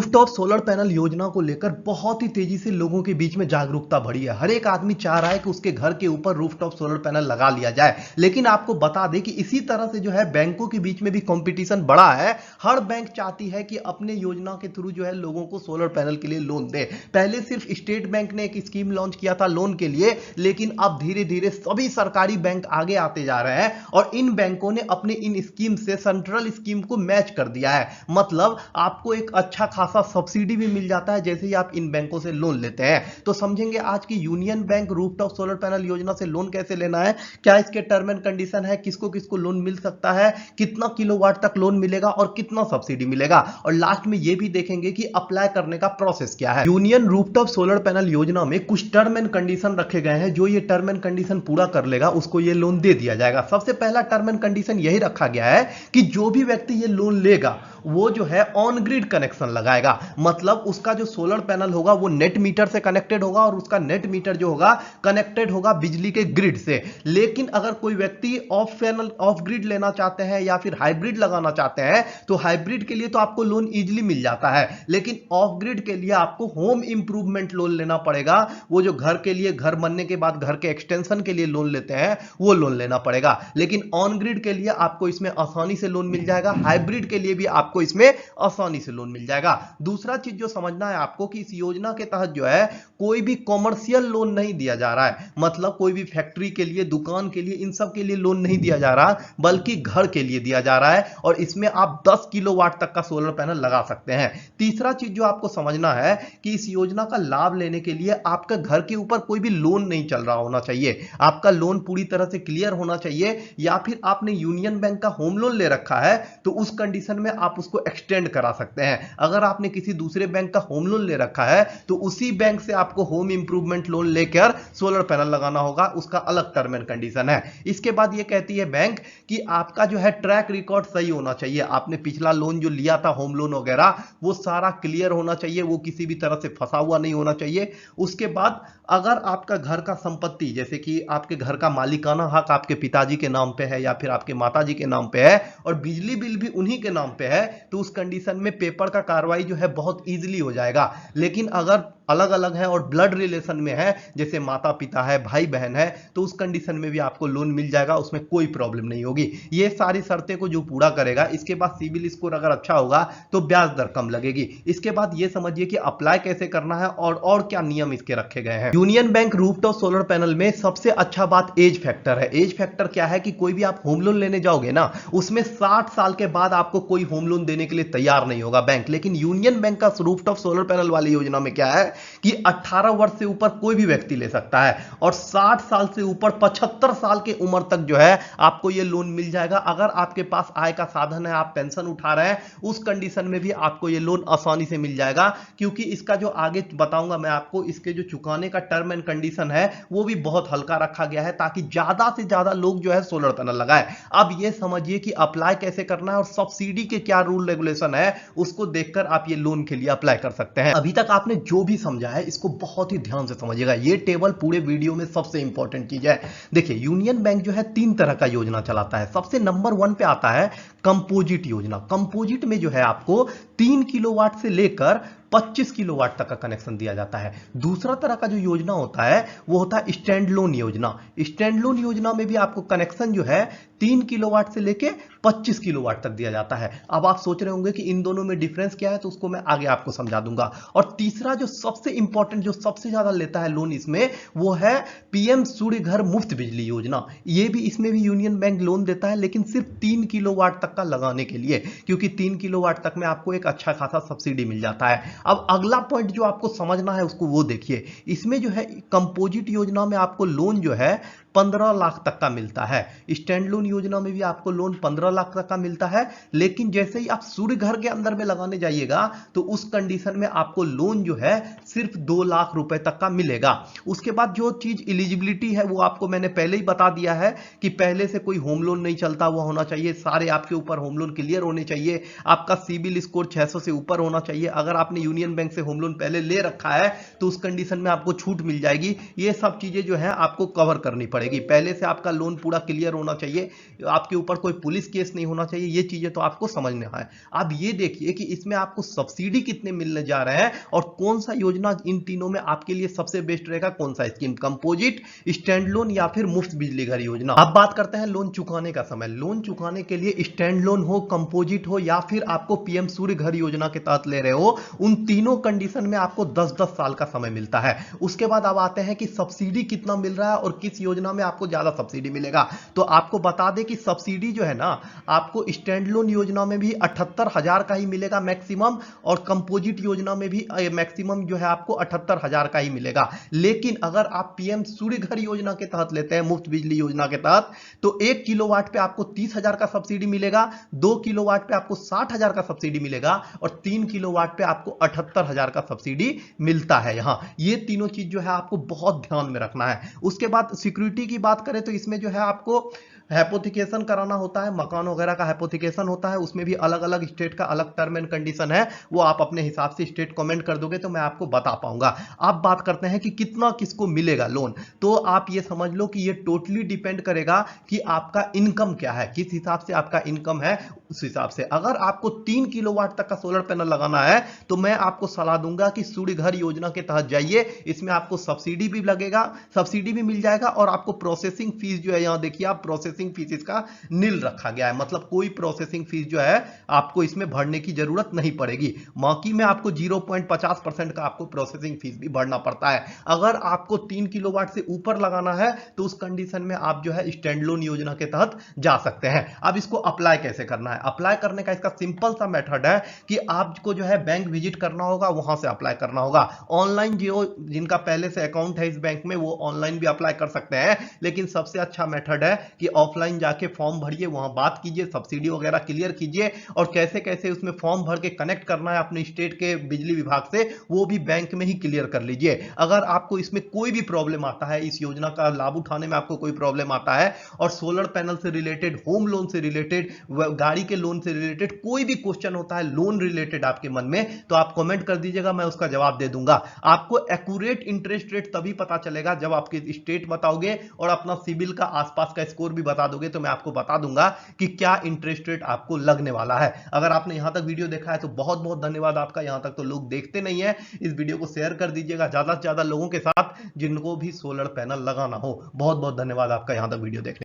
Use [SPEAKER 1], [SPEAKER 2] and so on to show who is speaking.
[SPEAKER 1] Rooftop solar panel योजना को लेकर बहुत ही तेजी से लोगों के बीच में जागरूकता बढ़ी है। हर एक आदमी चाह रहा है कि उसके घर के ऊपर रूफटॉप सोलर पैनल लगा लिया जाए। लेकिन आपको बता दें कि इसी तरह से जो है बैंकों के बीच में भी कंपटीशन बढ़ा है। हर बैंक चाहती है कि अपने योजना के थ्रू जो है लोगों को सोलर पैनल के लिए लोन दे। पहले सिर्फ स्टेट बैंक ने एक स्कीम लॉन्च किया था लोन के लिए, लेकिन अब धीरे धीरे सभी सरकारी बैंक आगे आते जा रहे हैं और इन बैंकों ने अपने इन स्कीम से सेंट्रल स्कीम को मैच कर दिया है। मतलब आपको एक अच्छा खासा सब्सिडी भी मिल जाता है जैसे ही आप इन बैंकों से लोन लेते हैं। तो समझेंगे आज की union bank rooftop solar panel योजना से लोन कैसे लेना है, क्या इसके टर्म एंड कंडीशन है, किसको किसको लोन मिल सकता है, कितना किलोवाट तक लोन मिलेगा और कितना सब्सिडी मिलेगा, और लास्ट में यह भी देखेंगे कि अप्लाई करने का प्रोसेस क्या है। यूनियन रूफटॉप सोलर पैनल योजना में कुछ टर्म एंड कंडीशन रखे गए हैं। जो ये टर्म एंड कंडीशन पूरा कर लेगा उसको ये लोन दे दिया जाएगा। सबसे पहला टर्म एंड कंडीशन यही रखा गया है कि जो भी व्यक्ति ये लोन लेगा वो जो है ऑन ग्रिड कनेक्शन लगाएगा। मतलब उसका जो सोलर पैनल होगा वो नेट मीटर से कनेक्टेड होगा और उसका नेट मीटर जो होगा कनेक्टेड होगा बिजली के ग्रिड से। लेकिन अगर कोई व्यक्ति ऑफ ग्रिड लेना चाहते हैं या फिर हाइब्रिड लगाना चाहते हैं तो हाइब्रिड के लिए तो आपको लोन इजीली मिल जाता है, लेकिन ऑफ ग्रिड के लिए आपको होम इंप्रूवमेंट लोन लेना पड़ेगा। वो जो घर के लिए, घर बनने के बाद घर के एक्सटेंशन के लिए लोन लेते हैं वो लोन लेना पड़ेगा। लेकिन ऑन ग्रिड के लिए आपको इसमें आसानी से लोन मिल जाएगा, हाइब्रिड के लिए भी आपको इसमें आसानी से लोन मिल जाएगा। दूसरा चीज जो समझना है आपको कि इस योजना के तहत जो है कोई भी कॉमर्शियल लोन नहीं दिया जा रहा है। मतलब कोई भी फैक्ट्री के लिए, दुकान के लिए, इन सब के लिए लोन नहीं दिया जा रहा, बल्कि घर के लिए दिया जा रहा है और इसमें आप 10 किलोवाट तक का सोलर पैनल लगा सकते हैं। तीसरा चीज जो आपको समझना है कि इस योजना का लाभ लेने के लिए आपका घर के ऊपर कोई भी लोन नहीं चल रहा होना चाहिए। आपका लोन पूरी तरह से क्लियर होना चाहिए, या फिर आपने यूनियन बैंक का होम लोन ले रखा है तो उस कंडीशन में आप उसको एक्सटेंड करा सकते हैं। अगर आपने किसी दूसरे बैंक का होम लोन ले रखा है तो उसी बैंक से आपको होम इंप्रूवमेंट लोन लेकर सोलर पैनल लगाना होगा, उसका अलग टर्म एंड कंडीशन है। इसके बाद ये कहती है बैंक कि आपका जो है ट्रैक रिकॉर्ड सही होना चाहिए। आपने पिछला लोन जो लिया था होम लोन वगैरह वो सारा क्लियर होना चाहिए, वो किसी भी तरह से फंसा हुआ नहीं होना चाहिए। उसके बाद अगर आपका घर का संपत्ति, जैसे कि आपके घर का मालिकाना हक आपके पिताजी के नाम पे है या फिर आपके माताजी के नाम पे है और बिजली बिल भी उन्हीं के नाम पे है, तो उस कंडीशन में पेपर का कार्रवाई जो है बहुत इजीली हो जाएगा। लेकिन अगर अलग अलग है और ब्लड रिलेशन में है, जैसे माता पिता है, भाई बहन है, तो उस कंडीशन में भी आपको लोन मिल जाएगा, उसमें कोई प्रॉब्लम नहीं होगी। ये सारी शर्तें को जो पूरा करेगा, इसके बाद सिविल स्कोर अगर अच्छा होगा तो ब्याज दर कम लगेगी। इसके बाद ये समझिए कि अप्लाई कैसे करना है और क्या नियम इसके रखे गए हैं। Union bank rooftop solar panel में सबसे अच्छा बात एज फैक्टर है। एज फैक्टर क्या है कि कोई भी आप होम लोन लेने जाओगे ना, उसमें 60 साल के बाद आपको कोई होम लोन देने के लिए तैयार नहीं होगा बैंक। लेकिन यूनियन बैंक का रूफटॉप सोलर पैनल वाली योजना में क्या है कि 18 वर्ष से ऊपर कोई भी व्यक्ति ले सकता है और 60 साल से ऊपर 75 साल की उम्र तक जो है आपको यह लोन मिल जाएगा। अगर आपके पास आय का साधन है, आप पेंशन उठा रहे हैं, उस कंडीशन में भी आपको यह लोन आसानी से मिल जाएगा। क्योंकि इसका जो आगे बताऊंगा मैं आपको, इसके जो चुकाने का टर्म एंड कंडीशन है वो भी बहुत हल्का रखा गया है ताकि ज्यादा से ज्यादा लोग जो है सोलर पैनल लगाए। अब यह समझिए कि अप्लाई कैसे करना है और सब्सिडी के क्या रूल रेगुलेशन है, उसको देखकर आप ये लोन के लिए अप्लाई कर सकते हैं। अभी तक आपने जो भी समझा है इसको बहुत ही ध्यान से समझिएगा। ये टेबल पूरे वीडियो में सबसे इंपॉर्टेंट चीज है। देखिए, यूनियन बैंक जो है 3 तरह का योजना चलाता है। सबसे नंबर 1 पे आता है कंपोजिट योजना। कंपोजिट में जो है आपको 3 किलोवाट से लेकर 25 किलोवाट तक का कनेक्शन दिया जाता है। दूसरा तरह का जो योजना होता है वो होता है स्टैंड लोन योजना। स्टैंड लोन योजना में भी आपको कनेक्शन जो है 3 किलोवाट से लेके 25 किलोवाट तक दिया जाता है। अब आप सोच रहे होंगे कि इन दोनों में डिफरेंस क्या है, तो उसको मैं आगे आपको समझा दूंगा। और तीसरा जो सबसे इंपॉर्टेंट, जो सबसे ज्यादा लेता है लोन इसमें, वो है पीएम सूर्य घर मुफ्त बिजली योजना। ये भी, इसमें भी यूनियन बैंक लोन देता है, लेकिन सिर्फ 3 किलोवाट तक का लगाने के लिए, क्योंकि 3 किलोवाट तक में आपको एक अच्छा खासा सब्सिडी मिल जाता है। अब अगला पॉइंट जो आपको समझना है उसको वो देखिए। इसमें जो है कंपोजिट योजना में आपको लोन जो है 15 लाख तक का मिलता है। स्टैंड लोन योजना में भी आपको लोन 15 लाख तक का मिलता है, लेकिन जैसे ही आप सूर्य घर के अंदर में लगाने जाइएगा तो उस कंडीशन में आपको लोन जो है सिर्फ 2 लाख रुपए तक का मिलेगा। उसके बाद जो चीज एलिजिबिलिटी है वो आपको मैंने पहले ही बता दिया है कि पहले से कोई होम लोन नहीं चलता हुआ होना चाहिए, सारे आपके ऊपर होम लोन क्लियर होने चाहिए, आपका सिबिल स्कोर 600 से ऊपर होना चाहिए। अगर आपने यूनियन बैंक से होम लोन पहले ले रखा है तो उस कंडीशन में आपको छूट मिल जाएगी। ये सब चीजें जो है आपको कवर करनी पड़ेगी। पड़ेगी। पहले से आपका लोन पूरा क्लियर होना चाहिए, आपके ऊपर कोई पुलिस केस नहीं होना चाहिए, ये चीजें तो आपको समझना है। अब ये देखिए कि इसमें आपको सब्सिडी कितने मिलने जा रहे हैं और कौन सा योजना इन तीनों में आपके लिए सबसे बेस्ट रहेगा, कौन सा स्कीम, कंपोजिट, स्टैंड लोन या फिर मुफ्त बिजली घर योजना। अब बात करते हैं लोन चुकाने का समय। लोन चुकाने के लिए स्टैंड लोन हो, कंपोजिट हो या फिर आपको पीएम सूर्य घर योजना के तहत ले रहे हो, उन तीनों कंडीशन में आपको 10-10 साल का समय मिलता है। उसके बाद अब आते हैं कि सब्सिडी कितना मिल रहा है और किस योजना में आपको ज्यादा सब्सिडी मिलेगा। तो आपको बता दें कि सब्सिडी जो है ना, आपको स्टैंड लोन योजना में भी 78,000 का ही मिलेगा मैक्सिमम, और कंपोजिट योजना में भी मैक्सिमम जो है आपको 78,000 का ही मिलेगा। लेकिन अगर आप पीएम सूर्य घर योजना के तहत लेते हैं, मुफ्त बिजली योजना के तहत, तो 1 किलोवाट पे आपको 30,000 का सब्सिडी मिलेगा, 2 किलोवाट पे आपको 60,000 का सब्सिडी मिलेगा और 3 किलोवाट पे आपको 78,000 का सब्सिडी मिलता है। यहां ये तीनों चीज जो है आपको बहुत ध्यान में रखना है। उसके बाद सिक्योरिटी की बात करें तो इसमें जो है आपको हैपोथिकेशन कराना होता है, मकान वगैरह का हैपोथिकेशन होता है, उसमें भी अलग अलग स्टेट का अलग टर्म एंड कंडीशन है, वो आप अपने हिसाब से स्टेट कमेंट कर दोगे तो मैं आपको बता पाऊंगा। अब बात करते हैं कि कितना किसको मिलेगा लोन। तो आप ये समझ लो कि ये टोटली डिपेंड करेगा कि आपका इनकम क्या है, किस हिसाब से आपका इनकम है उस हिसाब से। अगर आपको 3 किलोवाट तक का सोलर पैनल लगाना है तो मैं आपको सलाह दूंगा कि सूर्य घर योजना के तहत जाइए। इसमें आपको सब्सिडी भी लगेगा, सब्सिडी भी मिल जाएगा और आपको प्रोसेसिंग फीस जो है, यहां देखिए आप प्रोसेसिंग फीस इसका नील रखा गया है, मतलब कोई प्रोसेसिंग फीस जो है आपको इसमें भरने की जरूरत नहीं पड़ेगी। बाकी में आपको 0.50% का आपको प्रोसेसिंग फीस भी भरना पड़ता है। अगर आपको 3 किलोवाट से ऊपर लगाना है तो उस कंडीशन में आप जो है स्टैंड लोन योजना के तहत जा सकते हैं। अब इसको अप्लाई कैसे करना है? अप्लाई करने का इसका सिंपल सा मेथड है कि आपको जो है बैंक विजिट करना होगा, वहां से अप्लाई करना होगा। ऑनलाइन जो जिनका पहले से अकाउंट है इस बैंक में वो ऑनलाइन भी अप्लाई कर सकते हैं, लेकिन सबसे अच्छा मेथड है कि ऑफलाइन जाके फॉर्म भरिए, वहां बात कीजिए, सब्सिडी वगैरह क्लियर कीजिए और कैसे कैसे उसमें फॉर्म भर के कनेक्ट करना है अपने स्टेट के बिजली विभाग से, वो भी बैंक में ही क्लियर कर लीजिए। अगर आपको इसमें कोई भी प्रॉब्लम आता है, इस योजना का लाभ उठाने में आपको कोई प्रॉब्लम आता है और सोलर पैनल से रिलेटेड, होम लोन से रिलेटेड, गाड़ी के लोन से रिलेटेड कोई भी क्वेश्चन होता है लोन रिलेटेड आपके मन में, तो आप कमेंट कर दीजिएगा, मैं उसका जवाब दे दूंगा। आपको एक्यूरेट इंटरेस्ट रेट तभी पता चलेगा जब आपके स्टेट बताओगे और अपना सिविल का आसपास का स्कोर भी बता दोगे, तो मैं आपको बता दूंगा कि क्या इंटरेस्ट रेट आपको लगने वाला है। अगर आपने यहां तक वीडियो देखा है तो बहुत बहुत धन्यवाद आपका। यहां तक तो लोग देखते नहीं है, इस वीडियो को शेयर कर दीजिएगा ज्यादा से ज्यादा लोगों के साथ जिनको भी सोलर पैनल लगाना हो। बहुत बहुत धन्यवाद आपका यहां तक वीडियो देखने